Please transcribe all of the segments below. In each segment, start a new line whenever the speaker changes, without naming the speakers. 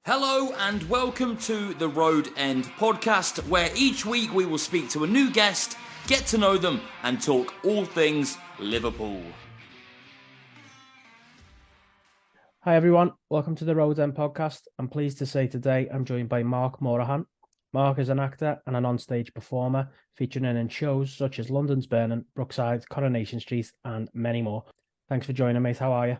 Hello and welcome to the Road End podcast, where each week we will speak to a new guest, get to know them, and talk all things Liverpool.
Hi everyone, welcome to the Road End podcast. I'm pleased to say today I'm joined by Mark Moraghan. Mark is an actor and an on-stage performer, featuring in shows such as London's Burning, Brookside, Coronation Street, and many more. Thanks for joining, mate. How are you?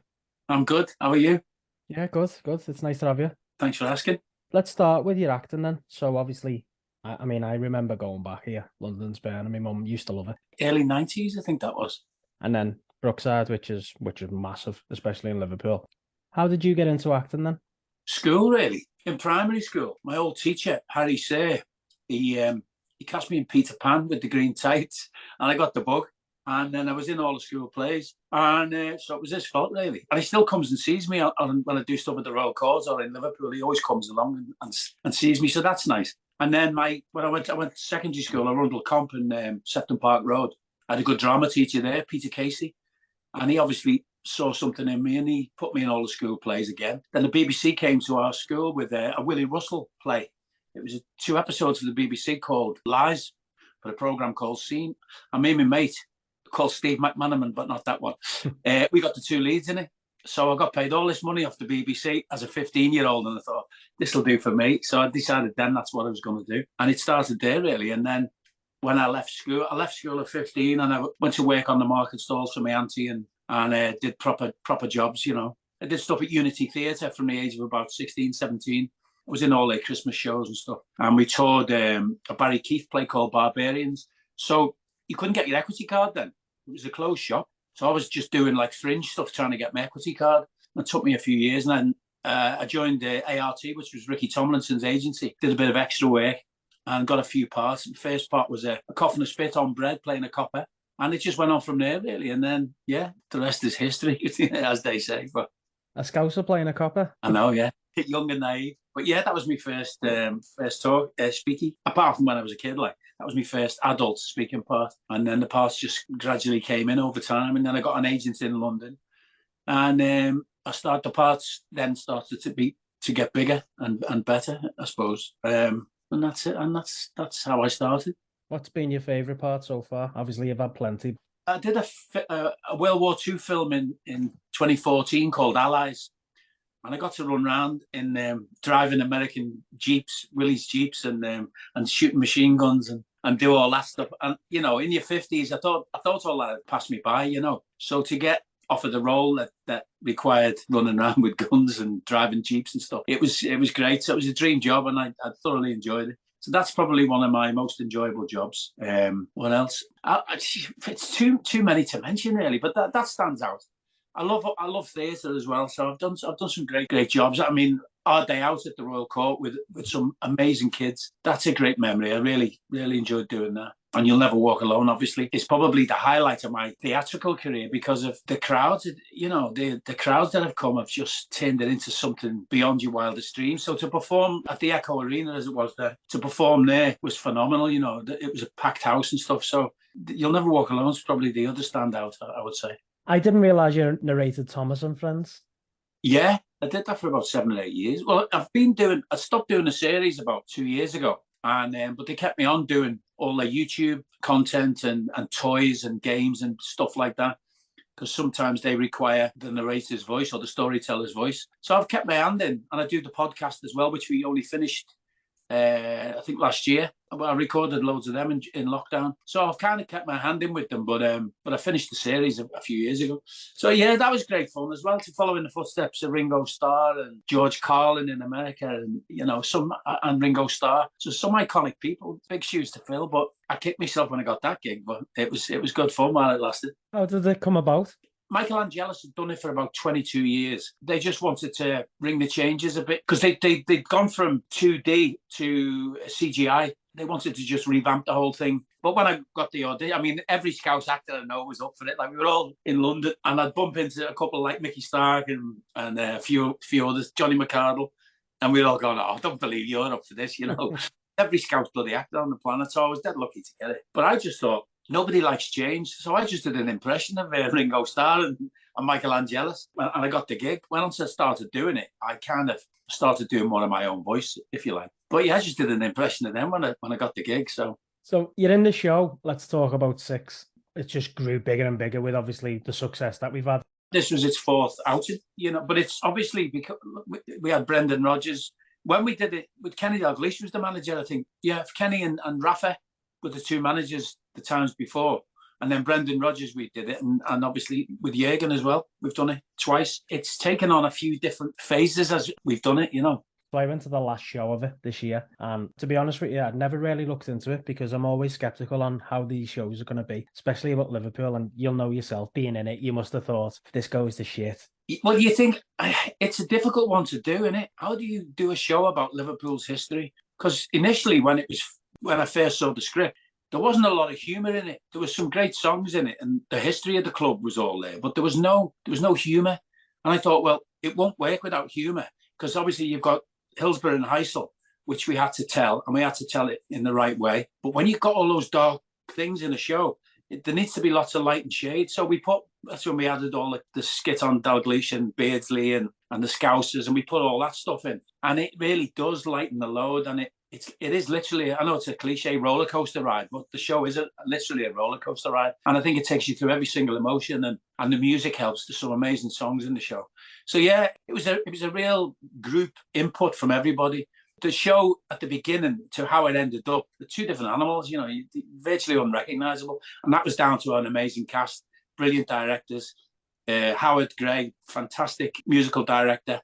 I'm good. How are you?
Yeah, good. It's nice to have you.
Thanks for asking.
Let's start with your acting then. So obviously, I remember going back here, London's Burning. My mum used to love it.
Early 90s, I think that was.
And then Brookside, which is massive, especially in Liverpool. How did you get into acting then?
School, really. In primary school, my old teacher, Harry Sayre, he cast me in Peter Pan with the green tights, and I got the bug. And then I was in all the school plays, and so it was his fault, really. And he still comes and sees me when I do stuff at the Royal Court or in Liverpool. He always comes along and sees me, so that's nice. And then when I went to secondary school, Arundel Comp in Sefton Park Road. I had a good drama teacher there, Peter Casey, and he obviously saw something in me, and he put me in all the school plays again. Then the BBC came to our school with a Willie Russell play. It was 2 episodes of the BBC called Lies, for a programme called Scene. And me and my mate, called Steve McManaman, but not that one. We got the 2 leads in it. So I got paid all this money off the BBC as a 15-year-old, and I thought, this will do for me. So I decided then that's what I was going to do. And it started there, really. And then when I left school at 15, and I went to work on the market stalls for my auntie and did proper jobs, you know. I did stuff at Unity Theatre from the age of about 16, 17. I was in all their Christmas shows and stuff. And we toured a Barry Keith play called Barbarians. So you couldn't get your equity card then. It was a closed shop. So I was just doing like fringe stuff, trying to get my equity card. It took me a few years. And then I joined ART, which was Ricky Tomlinson's agency. Did a bit of extra work and got a few parts. The first part was a cough and a spit on bread, playing a copper. And it just went on from there, really. And then, yeah, the rest is history, as they say. But
a Scouser playing a copper?
I know, yeah. Young and naive. But yeah, that was my first talk, speaking. Apart from when I was a kid, like, that was my first adult speaking part. And then the parts just gradually came in over time. And then I got an agent in London. And the parts then started to get bigger and better, I suppose. And that's it. And that's how I started.
What's been your favourite part so far? Obviously, you've had plenty.
I did a World War II film in 2014 called Allies. And I got to run around in driving American Jeeps, Willys Jeeps, and shooting machine guns and do all that stuff. And, you know, in your 50s, I thought all that had passed me by, you know. So to get offered a role that required running around with guns and driving Jeeps and stuff, it was great. So it was a dream job, and I thoroughly enjoyed it. So that's probably one of my most enjoyable jobs. What else? It's too many to mention, really, but that stands out. I love theatre as well, so I've done some great jobs. I mean, our day out at the Royal Court with some amazing kids. That's a great memory. I really enjoyed doing that. And You'll Never Walk Alone, obviously, is probably the highlight of my theatrical career because of the crowds. You know, the crowds that have come have just turned it into something beyond your wildest dreams. So to perform at the Echo Arena, as it was there, to perform there was phenomenal. You know, it was a packed house and stuff. So You'll Never Walk Alone is probably the other standout, I would say.
I didn't realise you narrated Thomas and Friends.
Yeah, I did that for about 7 or 8 years. Well, I stopped doing a series about 2 years ago, and but they kept me on doing all their YouTube content and toys and games and stuff like that, because sometimes they require the narrator's voice or the storyteller's voice. So I've kept my hand in, and I do the podcast as well, which we only finished, I think, last year. I recorded loads of them in lockdown. So I've kind of kept my hand in with them, but I finished the series a few years ago. So yeah, that was great fun as well, to follow in the footsteps of Ringo Starr and George Carlin in America, and, you know, and Ringo Starr. So some iconic people, big shoes to fill, but I kicked myself when I got that gig, but it was good fun while it lasted.
How did it come about?
Michael Angelis had done it for about 22 years. They just wanted to bring the changes a bit, because they'd gone from 2D to CGI. They wanted to just revamp the whole thing. But when I got the audition, I mean, every Scouse actor I know was up for it. Like, we were all in London, and I'd bump into a couple like Mickey Stark and a few others, Johnny McArdle, and we'd all go, "Oh, I don't believe you're up for this," you know. Every Scouse bloody actor on the planet, so I was dead lucky to get it. But I just thought, nobody likes change, so I just did an impression of Ringo Starr, and and Michelangelis. And I got the gig. Once I started doing it, I kind of started doing more of my own voice, if you like. But yeah, I just did an impression of them when I got the gig. So
you're in the show. Let's talk about Six. It just grew bigger and bigger with obviously the success that we've had.
This was its fourth outing, but it's obviously because we had Brendan Rodgers. When we did it with Kenny Dalglish was the manager, I think. Yeah, Kenny and Rafa were the two managers the times before. And then Brendan Rodgers, we did it. And obviously with Jurgen as well, we've done it twice. It's taken on a few different phases as we've done it,
So I went to the last show of it this year. And to be honest with you, I'd never really looked into it because I'm always skeptical on how these shows are going to be, especially about Liverpool. And you'll know yourself, being in it, you must have thought, if this goes to shit.
Well, you think it's a difficult one to do, isn't it? How do you do a show about Liverpool's history? Because initially, when I first saw the script, there wasn't a lot of humour in it. There was some great songs in it, and the history of the club was all there, but there was no humour. And I thought, well, it won't work without humour, because obviously you've got Hillsborough and Heysel, which we had to tell, and we had to tell it in the right way. But when you've got all those dark things in a show, there needs to be lots of light and shade. So that's when we added all the skit on Dalglish and Beardsley and the Scousers, and we put all that stuff in. And it really does lighten the load, and it is literally, I know it's a cliche roller coaster ride, but the show is literally a roller coaster ride. And I think it takes you through every single emotion, and the music helps. There's some amazing songs in the show. So yeah, it was a real group input from everybody. The show at the beginning to how it ended up, the two different animals, virtually unrecognisable. And that was down to an amazing cast, brilliant directors. Howard Gray, fantastic musical director.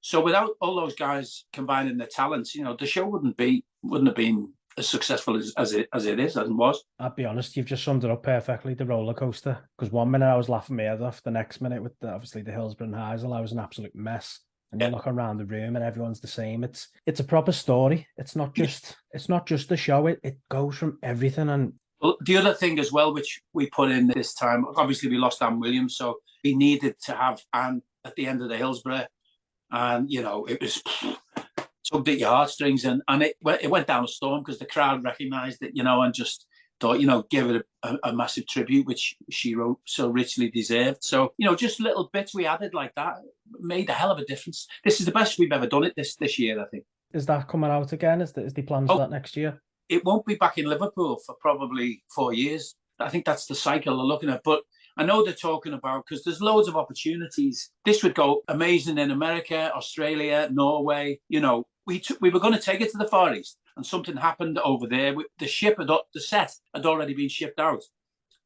So without all those guys combining their talents, the show wouldn't have been as successful as it is and was.
I'll be honest, you've just summed it up perfectly, the roller coaster. Because 1 minute I was laughing my head off, the next minute with obviously the Hillsborough and Heysel, I was an absolute mess. And you look around the room and everyone's the same. It's a proper story. It's not just the show. It goes from everything. And
well, the other thing as well, which we put in this time, obviously we lost Anne Williams, so we needed to have Anne at the end of the Hillsborough. And, it was tugged at your heartstrings, and it went down a storm because the crowd recognised it, and just thought, give it a massive tribute, which she wrote so richly deserved. So, just little bits we added like that made a hell of a difference. This is the best we've ever done it this year, I think.
Is that coming out again? Is the plans for that next year?
It won't be back in Liverpool for probably 4 years. I think that's the cycle they're looking at. But I know they're talking about, because there's loads of opportunities. This would go amazing in America, Australia, Norway. We were going to take it to the Far East, and something happened over there. The set had already been shipped out,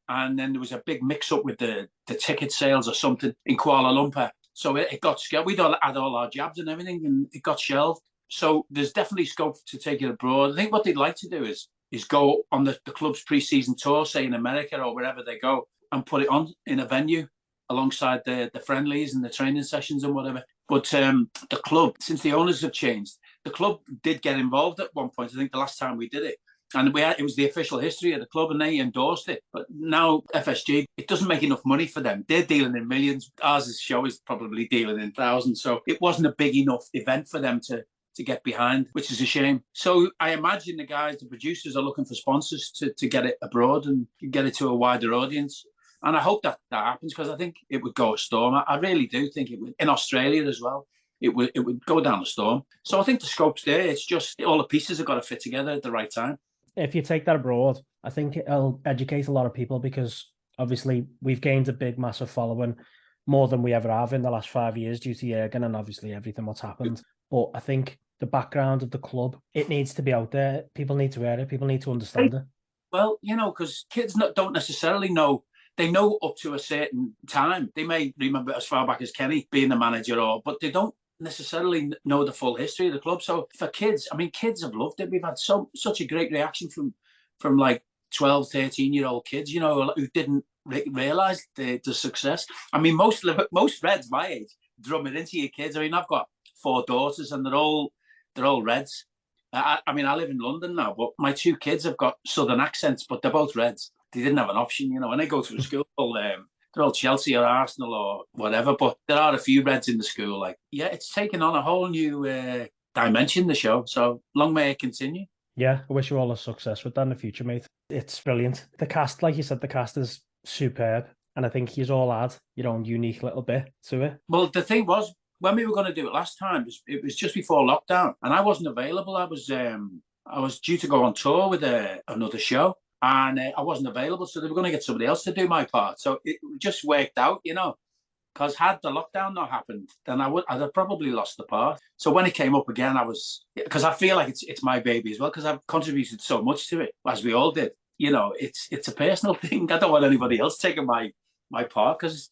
and then there was a big mix-up with the ticket sales or something in Kuala Lumpur. So it got scared. We'd all had all our jabs and everything, and it got shelved. So there's definitely scope to take it abroad. I think what they'd like to do is go on the club's pre-season tour, say in America or wherever they go, and put it on in a venue alongside the friendlies and the training sessions and whatever. But the club, since the owners have changed, the club did get involved at one point. I think the last time we did it, and it was the official history of the club, and they endorsed it. But now FSG, it doesn't make enough money for them. They're dealing in millions. Ours show is probably dealing in thousands. So it wasn't a big enough event for them to get behind, which is a shame. So I imagine the producers are looking for sponsors to get it abroad and get it to a wider audience. And I hope that happens, because I think it would go a storm. I really do think it would. In Australia as well, it would go down a storm. So I think the scope's there. It's just all the pieces have got to fit together at the right time.
If you take that abroad, I think it'll educate a lot of people, because obviously we've gained a big, massive following, more than we ever have in the last 5 years due to Jurgen and obviously everything what's happened. But I think the background of the club, it needs to be out there. People need to hear it. People need to understand it.
Well, because kids don't necessarily know. They know up to a certain time. They may remember as far back as Kenny being the manager, but they don't necessarily know the full history of the club. So for kids, kids have loved it. We've had such a great reaction from like 12, 13-year-old kids, who didn't realise the success. Most Reds my age drum it into your kids. I've got 4 daughters, and they're all Reds. I live in London now, but my 2 kids have got southern accents, but they're both Reds. They didn't have an option, when they go to a school, they're all Chelsea or Arsenal or whatever, but there are a few Reds in the school. It's taken on a whole new dimension, the show, so long may it continue.
Yeah, I wish you all the success with that in the future, mate. It's brilliant. The cast, like you said, the cast is superb. and I think you all had your own unique little bit to it.
Well, the thing was, when we were going to do it last time, it was just before lockdown, and I wasn't available. I was due to go on tour with another show, and I wasn't available, so they were going to get somebody else to do my part. So it just worked out, because had the lockdown not happened, then I'd have probably lost the part. So when it came up again, because I feel like it's my baby as well, because I've contributed so much to it, as we all did. It's a personal thing. I don't want anybody else taking my part, because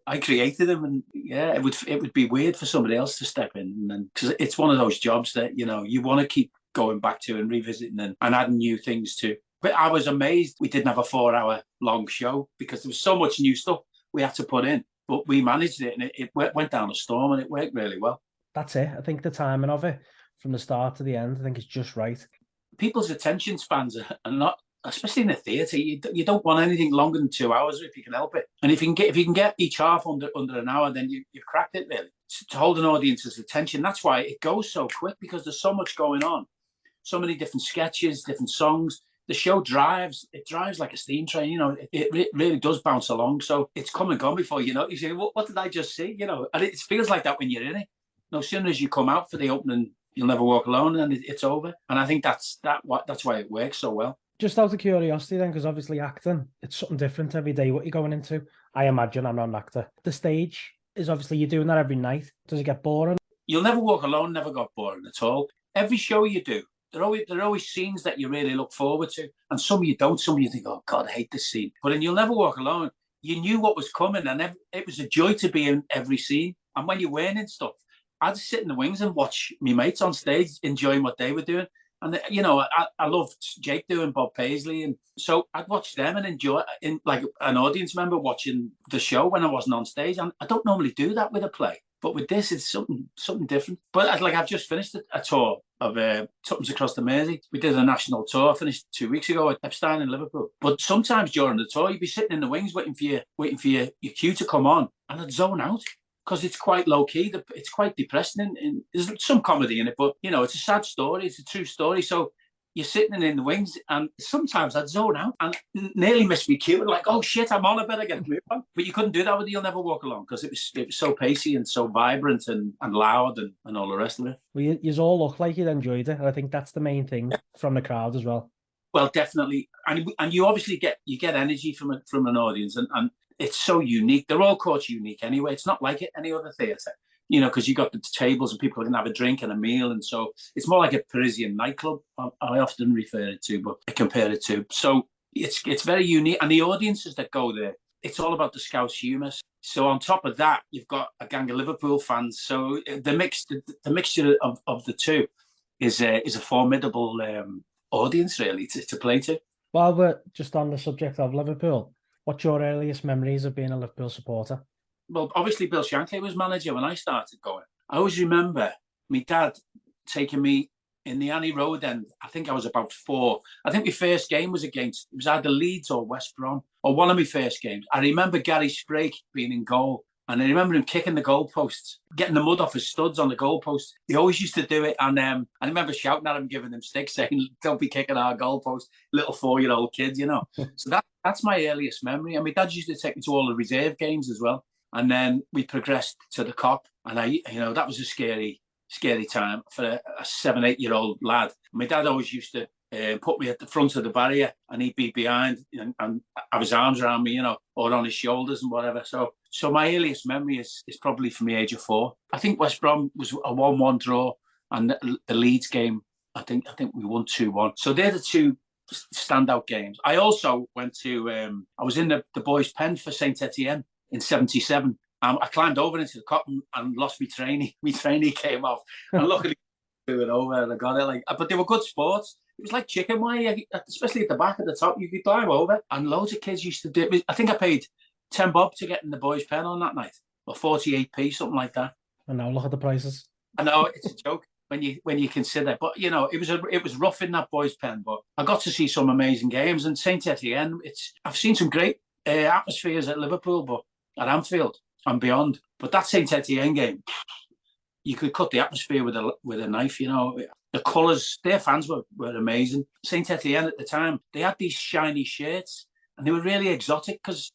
I created them, and it would be weird for somebody else to step in, and because it's one of those jobs that you want to keep going back to and revisiting and adding new things to. But I was amazed we didn't have a 4-hour long show, because there was so much new stuff we had to put in. But we managed it, and it went down a storm, and it worked really well.
That's it. I think the timing of it, from the start to the end, I think it's just right.
People's attention spans are not, especially in a theatre. You don't want anything longer than 2 hours if you can help it. And if you can get each half under an hour, then you've cracked it, really. To hold an audience's attention, that's why it goes so quick, because there's so much going on, so many different sketches, different songs. The show drives like a steam train, it really does bounce along. So it's come and gone before you say, what did I just see? And it feels like that when you're in it. No sooner as you come out for the opening, You'll Never Walk Alone, and it's over. And I think that's why it works so well.
Just out of curiosity then, because obviously acting, it's something different every day what you're going into. I imagine, I'm not an actor. The stage is obviously, you're doing that every night. Does it get boring?
You'll Never Walk Alone never got boring at all. Every show you do, there are always scenes that you really look forward to, and some you don't. Some you think, oh God, I hate this scene. But in You'll Never Walk Alone, you knew what was coming, and it was a joy to be in every scene. And when you're wearing stuff, I'd sit in the wings and watch my mates on stage enjoying what they were doing. And I loved Jake doing Bob Paisley, and so I'd watch them and enjoy, like an audience member watching the show when I wasn't on stage. And I don't normally do that with a play, but with this, it's something different. But I've just finished a tour of Tuppence Across the Mersey. We did a national tour. I finished 2 weeks ago at Emmerdale in Liverpool. But sometimes during the tour, you'd be sitting in the wings waiting for your cue to come on, and I'd zone out, because it's quite low key. It's quite depressing, and there's some comedy in it, but it's a sad story. It's a true story. So you're sitting in the wings, and sometimes I'd zone out and nearly miss my cue. Like, oh shit, I'm on, I better get moved on. But you couldn't do that with You'll Never Walk Alone, because it was so pacey and so vibrant and loud and all the rest of it.
Well, you all look like you'd enjoyed it, and I think that's the main thing from the crowd as well.
Well, definitely, and you obviously get energy from an audience, and it's so unique. They're all courts unique anyway. It's not like any other theatre, because you got the tables and people can have a drink and a meal, and so it's more like a Parisian nightclub. I often refer it to, but I compare it to. So it's very unique, and the audiences that go there, it's all about the Scouse humour. So on top of that, you've got a gang of Liverpool fans. So the mixture of the two is a formidable audience, really, to play to.
While we're just on the subject of Liverpool, what's your earliest memories of being a Liverpool supporter?
Well, obviously Bill Shankly was manager when I started going. I always remember my dad taking me in the Annie Road end. I think I was about 4. I think my first game was it was either Leeds or West Brom, or one of my first games. I remember Gary Sprake being in goal, and I remember him kicking the goalposts, getting the mud off his studs on the goalpost. He always used to do it, and I remember shouting at him, giving him sticks, saying, "Don't be kicking our goalpost, little 4-year-old kid," So that's my earliest memory. And my dad used to take me to all the reserve games as well. And then we progressed to the Kop, and that was a scary time for a 7-8-year-old lad. My dad always used to put me at the front of the barrier, and he'd be behind and have his arms around me, or on his shoulders and whatever. So my earliest memory is probably from the age of 4. I think West Brom was a 1-1 draw, and the Leeds game, I think we won 2-1. So they're the two standout games. I also went to I was in the boys' pen for Saint Etienne in '77. I climbed over into the Kop and lost my trainee. My trainee came off, and luckily threw it over and I got it. But they were good sports. It was like chicken wire, especially at the back, at the top. You could climb over, and loads of kids used to do it. I think I paid 10 bob to get in the boys' pen on that night, or 48p, something like that.
And now look at the prices.
I know, it's a joke when you consider, but it was rough in that boys' pen. But I got to see some amazing games, and Saint Etienne. I've seen some great atmospheres at Liverpool, but at Anfield and beyond. But that Saint Etienne game, you could cut the atmosphere with a knife. The colours, their fans were amazing. Saint Etienne at the time, they had these shiny shirts, and they were really exotic because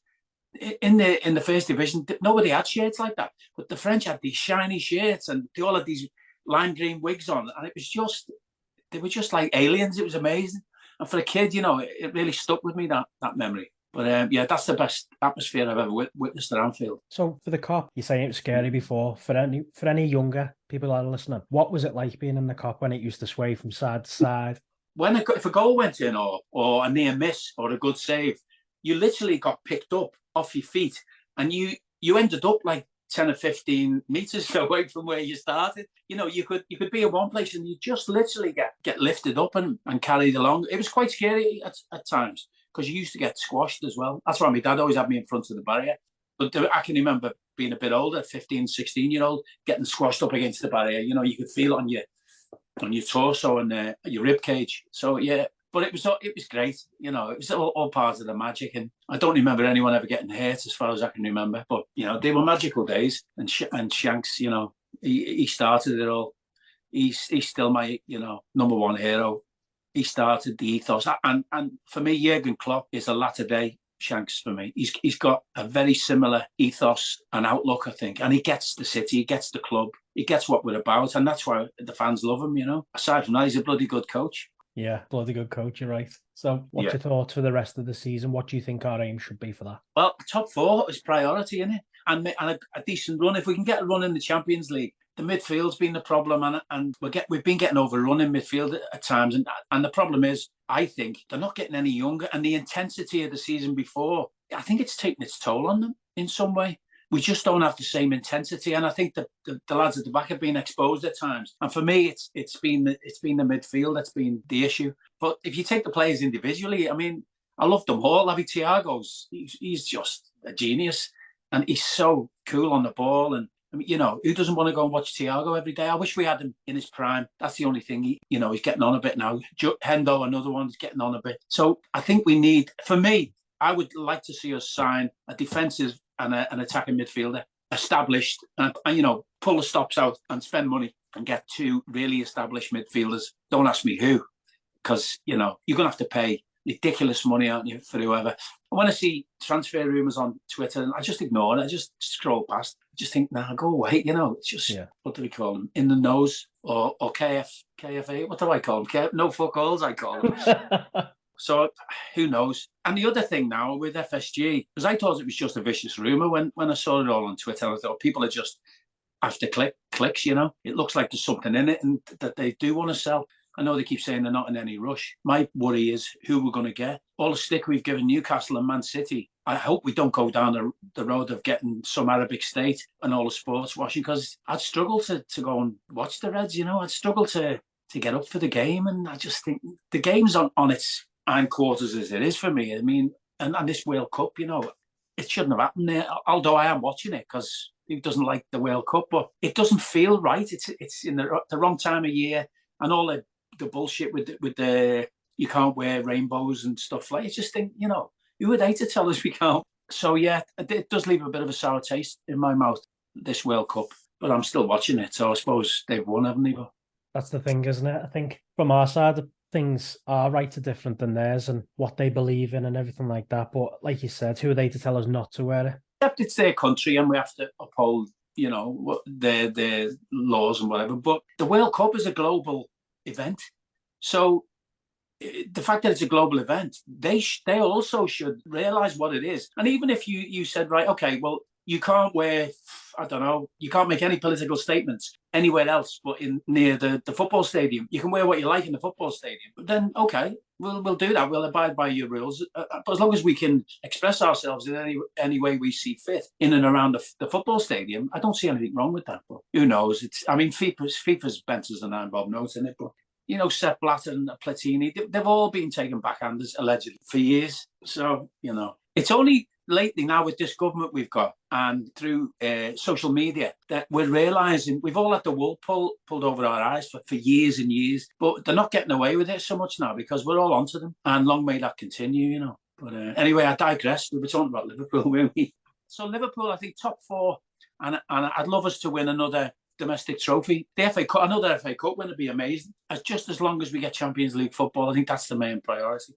in the first division, nobody had shirts like that. But the French had these shiny shirts and they all had these lime green wigs on, and they were just like aliens. It was amazing. And for a kid, it really stuck with me, that memory. But yeah, that's the best atmosphere I've ever witnessed at Anfield.
So for the Kop, you're saying it was scary before. For any younger people that are listening, what was it like being in the Kop when it used to sway from side to side?
If a goal went in or a near miss or a good save, you literally got picked up off your feet, and you ended up like 10 or 15 meters away from where you started. You could be in one place and you just literally get lifted up and carried along. It was quite scary at times because you used to get squashed as well. That's why my dad always had me in front of the barrier. But I can remember being a bit older, 15, 16-year-old, getting squashed up against the barrier. You could feel it on your torso and your rib cage. So yeah, but it was great. It was all part of the magic, and I don't remember anyone ever getting hurt as far as I can remember. But they were magical days. And Shanks, he started it all. He's still my number one hero. He started the ethos, and for me, Jurgen Klopp is a latter day Shanks for me. He's got a very similar ethos and outlook, I think, and he gets the city, he gets the club, he gets what we're about, and that's why the fans love him. Aside from that, he's a bloody good coach.
Yeah, bloody good coach, you're right. So what's your thoughts for the rest of the season? What do you think our aim should be for that?
Well, top four is priority, isn't it? And a decent run. If we can get a run in the Champions League, the midfield's been the problem, and we've been getting overrun in midfield at times. And the problem is, I think they're not getting any younger, and the intensity of the season before, I think it's taking its toll on them in some way. We just don't have the same intensity, and I think the lads at the back have been exposed at times. And for me, it's been the midfield that's been the issue. But if you take the players individually, I mean, I love them all. Thiago's he's just a genius, and he's so cool on the ball. And I mean, who doesn't want to go and watch Thiago every day? I wish we had him in his prime. That's the only thing. He's getting on a bit now. Hendo, another one, is getting on a bit. So I think we need. For me, I would like to see us sign a defensive and an attacking midfielder established, and pull the stops out and spend money and get two really established midfielders. Don't ask me who, because you're going to have to pay ridiculous money, aren't you, for whoever. And when I see transfer rumours on Twitter, I just ignore it. I just scroll past. I just think, nah, go away. It's just, what do we call them? In the nose or KFA? What do I call them? No fuck alls, I call them. So who knows? And the other thing now with FSG, because I thought it was just a vicious rumour when I saw it all on Twitter. I thought people are just after clicks, It looks like there's something in it and that they do want to sell. I know they keep saying they're not in any rush. My worry is who we're going to get. All the stick we've given Newcastle and Man City, I hope we don't go down the road of getting some Arabic state and all the sports washing, because I'd struggle to go and watch the Reds, I'd struggle to get up for the game. And I just think the game's on its hindquarters as it is for me. I mean, and this World Cup, it shouldn't have happened there, although I am watching it because who doesn't like the World Cup? But it doesn't feel right. It's in the wrong time of year, and all the bullshit with the you can't wear rainbows and stuff like. I just think, who are they to tell us we can't? So yeah, it does leave a bit of a sour taste in my mouth, this World Cup. But I'm still watching it, so I suppose they've won, haven't they?
That's the thing, isn't it? I think from our side, things are rights are different than theirs and what they believe in and everything like that. But like you said, who are they to tell us not to wear it?
Except it's their country and we have to uphold, their laws and whatever. But the World Cup is a global event. So the fact that it's a global event, they also should realise what it is. And even if you said, right, okay, well, you can't wear, I don't know, you can't make any political statements anywhere else but near the football stadium. You can wear what you like in the football stadium. But then, okay, we'll do that. We'll abide by your rules. But as long as we can express ourselves in any way we see fit in and around the football stadium, I don't see anything wrong with that. But who knows? FIFA's bent as a nine-bob note in it. But, Sepp Blatter and Platini, they've all been taken backhanders, allegedly, for years. So, it's only lately now with this government we've got and through social media that we're realising we've all had the wool pulled over our eyes for years and years, but they're not getting away with it so much now because we're all onto them, and long may that continue, But anyway, I digress. We were talking about Liverpool, weren't we? So Liverpool, I think top four, and I'd love us to win another domestic trophy. The FA Cup, another FA Cup win would be amazing. As long as we get Champions League football, I think that's the main priority.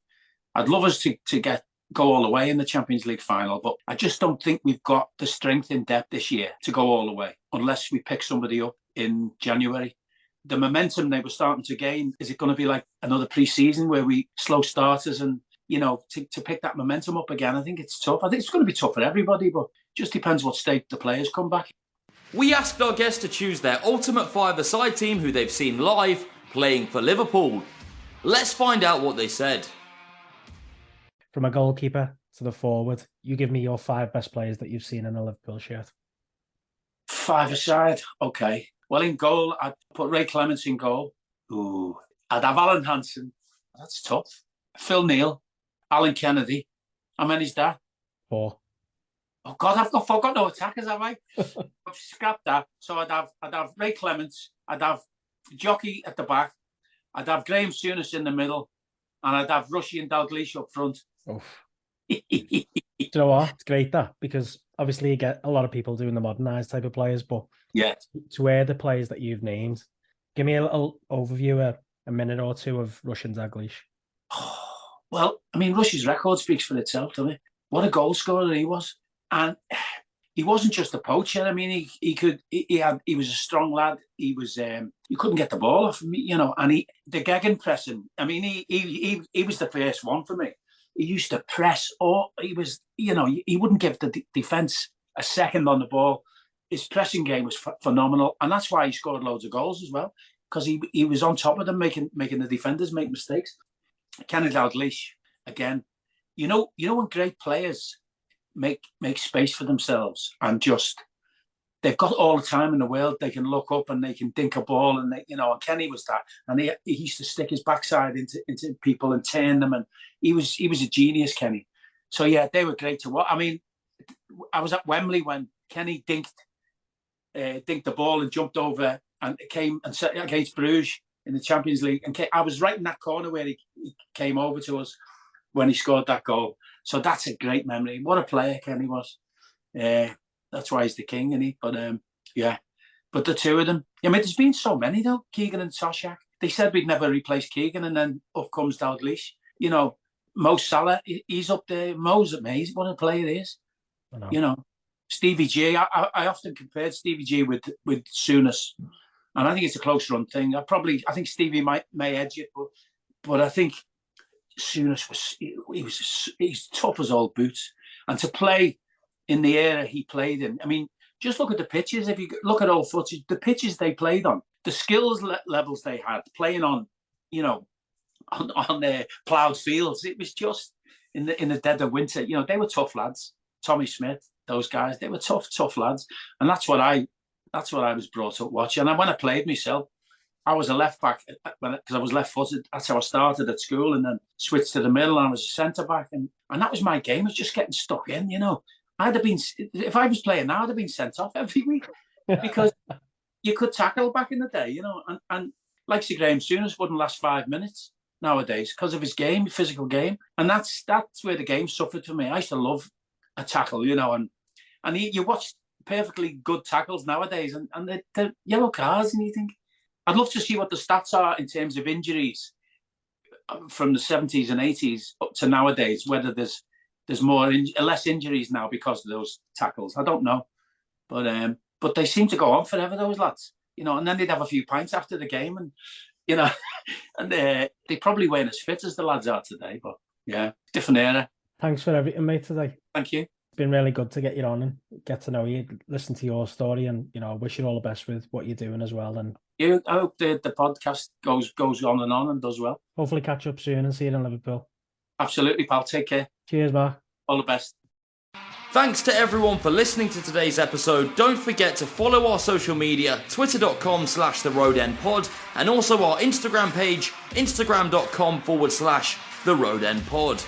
I'd love us to get go all the way in the Champions League final, but I just don't think we've got the strength in depth this year to go all the way unless we pick somebody up in January. The momentum they were starting to gain, is it going to be like another pre-season where we slow starters and, to pick that momentum up again? I think it's tough. I think it's going to be tough for everybody, but just depends what state the players come back.
We asked our guests to choose their ultimate five-a-side team who they've seen live playing for Liverpool. Let's find out what they said.
From a goalkeeper to the forward, you give me your 5 best players that you've seen in a Liverpool shirt.
5-a-side, okay. Well, in goal, I'd put Ray Clements in goal. Ooh, I'd have Alan Hansen. That's tough. Phil Neal, Alan Kennedy. How many's that?
4.
Oh God, I've got no attackers, have I? I've scrapped that. So I'd have Ray Clements. I'd have Jockey at the back. I'd have Graham Souness in the middle, and I'd have Rushy and Dalglish up front.
Do you know what? It's great that, because obviously you get a lot of people doing the modernised type of players, but to wear the players that you've named, give me a little overview, a minute or two of Rush and Dalglish.
Well, I mean, Rush's record speaks for itself, doesn't it? What a goal scorer he was, and he wasn't just a poacher. I mean, he was a strong lad. He was you couldn't get the ball off him, and the gegenpressing. I mean, he was the first one for me. He used to press, or he was, he wouldn't give the defence a second on the ball. His pressing game was phenomenal, and that's why he scored loads of goals as well, because he was on top of them, making the defenders make mistakes. Kenny Dalglish, again, when great players make space for themselves and just, they've got all the time in the world, they can look up and they can dink a ball, and and Kenny was that, and he used to stick his backside into people and turn them, and he was a genius, Kenny. So yeah, they were great to watch. I mean, I was at Wembley when Kenny dinked the ball and jumped over, and it came and set against Bruges in the Champions League, and I was right in that corner where he came over to us when he scored that goal. So that's a great memory. What a player Kenny was. That's why he's the king, isn't he? But but the two of them. I mean, there's been so many though. Keegan and Toshak. They said we'd never replace Keegan, and then up comes Dalglish. Mo Salah, he's up there. Mo's amazing. What a player he is. Stevie G. I often compared Stevie G with Souness, and I think it's a close run thing. I think Stevie may edge it, but I think Souness he's tough as old boots, and to play in the era he played in. I mean, just look at the pitches. If you look at old footage, the pitches they played on, the skills levels they had playing on, on their ploughed fields. It was just in the dead of winter. They were tough lads. Tommy Smith, those guys, they were tough lads, and that's what I was brought up watching. And when I played myself, I was a left back because I was left footed. That's how I started at school, and then switched to the middle, and I was a centre back, and that was my game. I was just getting stuck in. I'd have been, if I was playing now, I'd have been sent off every week because you could tackle back in the day, and like Sir Graham Souness wouldn't last 5 minutes nowadays because of his game, physical game, and that's where the game suffered for me. I used to love a tackle, and you watch perfectly good tackles nowadays, and they're yellow cards, and you think, I'd love to see what the stats are in terms of injuries from the 70s and 80s up to nowadays, whether there's less injuries now because of those tackles. I don't know, but they seem to go on forever, those lads, and then they'd have a few pints after the game, and and they probably weren't as fit as the lads are today, but yeah, different era.
Thanks for everything, mate, today.
Thank you.
It's been really good to get you on and get to know you, listen to your story, and I wish you all the best with what you're doing as well. And
I hope the podcast goes on and does well.
Hopefully catch up soon and see you in Liverpool.
Absolutely, pal. Take care.
Cheers, Mark.
All the best.
Thanks to everyone for listening to today's episode. Don't forget to follow our social media, twitter.com/theroadendpod, and also our Instagram page, instagram.com/theroadendpod.